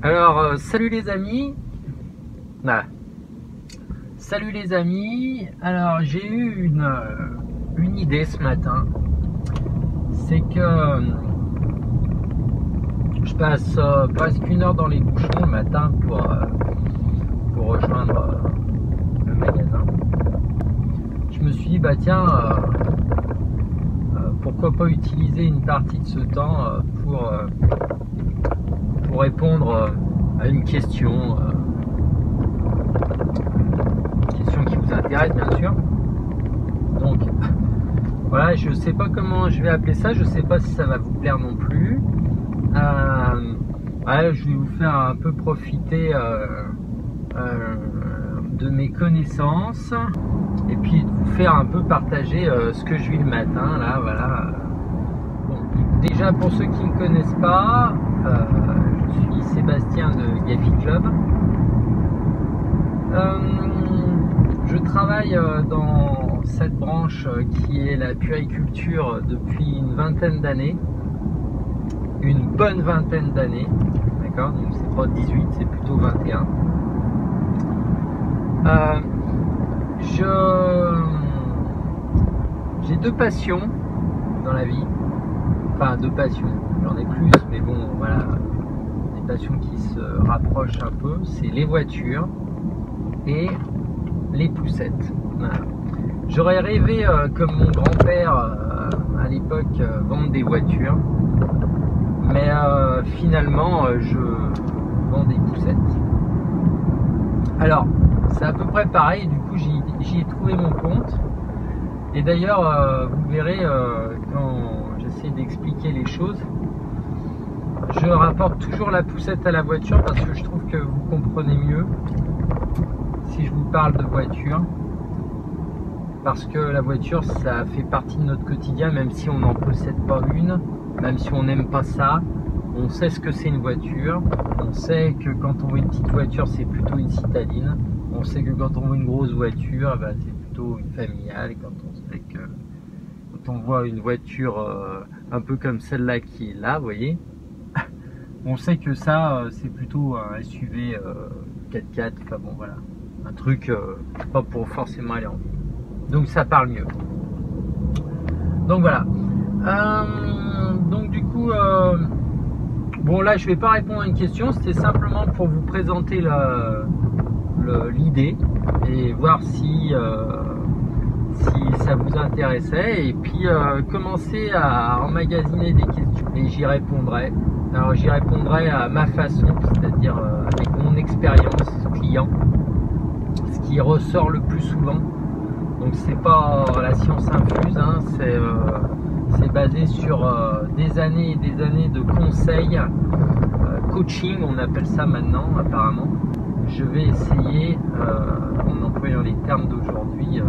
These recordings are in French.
Alors, salut les amis. Ah. Salut les amis. Alors, j'ai eu une idée ce matin. C'est que je passe presque 1 heure dans les bouchons le matin pour rejoindre le magasin. Je me suis dit, bah tiens, pourquoi pas utiliser une partie de ce temps pour répondre à une question qui vous intéresse bien sûr. Donc voilà, je sais pas comment je vais appeler ça, je sais pas si ça va vous plaire non plus. Ouais, je vais vous faire un peu profiter de mes connaissances et puis de vous faire un peu partager ce que je vis le matin là, voilà. Bon, déjà pour ceux qui ne me connaissent pas, je suis Sébastien de Gafi Club. Je travaille dans cette branche qui est la puériculture depuis une vingtaine d'années, une bonne vingtaine d'années, d'accord, donc c'est pas 18, c'est plutôt 21. J'ai deux passions dans la vie, enfin deux passions, j'en ai plus, mais bon voilà, des passions qui se rapprochent un peu, c'est les voitures et les poussettes. Voilà. J'aurais rêvé, comme mon grand-père à l'époque, vendre des voitures, mais finalement je vends des poussettes. Alors c'est à peu près pareil, du coup j'y ai trouvé mon compte. Et d'ailleurs vous verrez quand j'essaie d'expliquer les choses, je rapporte toujours la poussette à la voiture parce que je trouve que vous comprenez mieux si je vous parle de voiture, parce que la voiture ça fait partie de notre quotidien, même si on n'en possède pas une, même si on n'aime pas ça, on sait ce que c'est une voiture, on sait que quand on voit une petite voiture c'est plutôt une citadine, on sait que quand on voit une grosse voiture ben, c'est plutôt une familiale, et quand on sait que quand on voit une voiture un peu comme celle-là qui est là, vous voyez, on sait que ça c'est plutôt un SUV 4x4, enfin bon voilà, un truc pas pour forcément aller en ville, donc ça parle mieux. Donc voilà, donc du coup bon là je vais pas répondre à une question, c'était simplement pour vous présenter l'idée et voir si ça vous intéressait, et puis commencer à emmagasiner des questions et j'y répondrai. Alors j'y répondrai à ma façon, c'est-à-dire avec mon expérience client, ce qui ressort le plus souvent. Donc c'est pas la science infuse, hein, c'est basé sur des années et des années de conseils, coaching on appelle ça maintenant apparemment. Je vais essayer, en employant les termes d'aujourd'hui,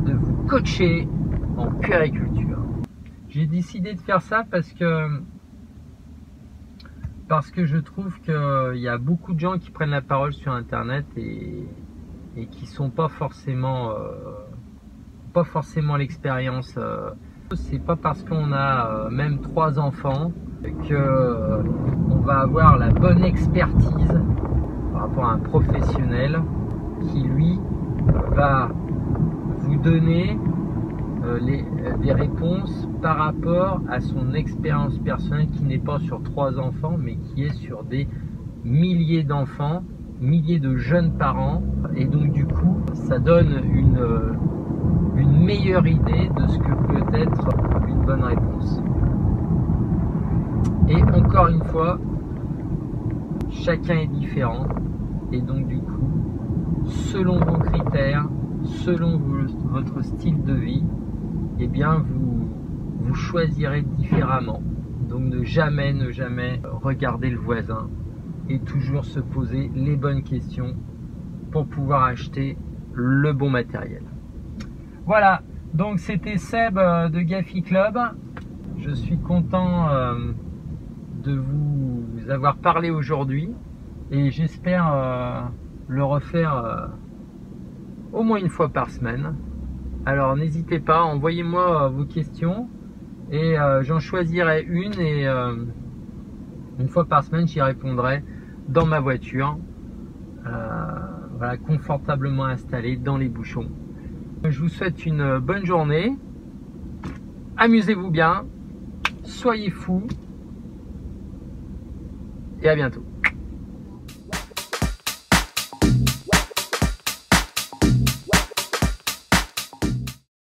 de vous coacher en puériculture. J'ai décidé de faire ça parce que je trouve qu'il y a beaucoup de gens qui prennent la parole sur internet et qui sont pas forcément l'expérience. C'est pas parce qu'on a même 3 enfants que on va avoir la bonne expertise par rapport à un professionnel qui lui va vous donner des réponses par rapport à son expérience personnelle, qui n'est pas sur 3 enfants mais qui est sur des milliers d'enfants, milliers de jeunes parents, et donc du coup ça donne une meilleure idée de ce que peut être une bonne réponse. Et encore une fois, chacun est différent, et donc du coup selon vos critères, selon votre style de vie, eh bien vous choisirez différemment. Donc ne jamais regarder le voisin et toujours se poser les bonnes questions pour pouvoir acheter le bon matériel. Voilà, donc c'était Seb de Gafi Club. Je suis content de vous avoir parlé aujourd'hui et j'espère le refaire au moins une fois par semaine. Alors n'hésitez pas, envoyez-moi vos questions et j'en choisirai une, et une fois par semaine j'y répondrai dans ma voiture, voilà, confortablement installé dans les bouchons. Je vous souhaite une bonne journée, amusez-vous bien, soyez fous et à bientôt.